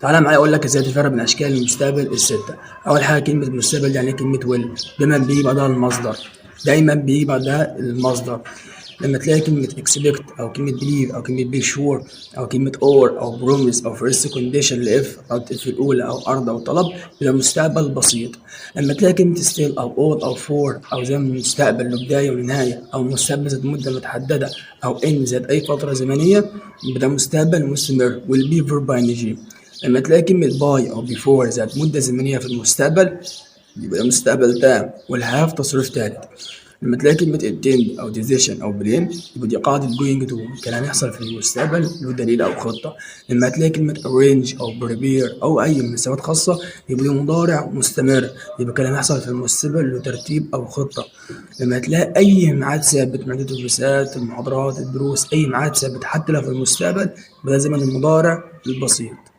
تعالى معايا اقول لك ازاي تفرق بين اشكال المستقبل السته. اول حاجه كلمه المستقبل يعني كلمه ويل، دايما بيجي بعدها المصدر، دايما بيجي بعدها المصدر. لما تلاقي كلمه اكسبكت او كلمه بليف او كلمه بي شور او كلمه اور او بروميس او فيرست كونديشن لاف او في الاولى او ارض او طلب، يبقى مستقبل بسيط. لما تلاقي كلمه ستيل او اول او فور او زي مستقبل له بدايه ونهايه او مستقبل ذات مده متحدده او ان ذات اي فتره زمنيه، يبقى ده مستقبل مستمر والبي فيرب باي نجي. لما تلاقي كلمة باي أو بيفور ذات مدة زمنية في المستقبل، يبقى ده مستقبل تام والهاف تصريف تالت. لما تلاقي كلمة intend أو decision أو plan، يبقى دي قاعدة going to، كلام يحصل في المستقبل له دليل أو خطة. لما تلاقي كلمة arrange أو prepare أو أي من صفات خاصة، يبقى دي مضارع مستمر، يبقى كلام يحصل في المستقبل له ترتيب أو خطة. لما تلاقي أي ميعاد ثابت، ميعاد الدروسات، المحاضرات، الدروس، أي ميعاد ثابت حتى لو في المستقبل، يبقى ده زمن المضارع البسيط.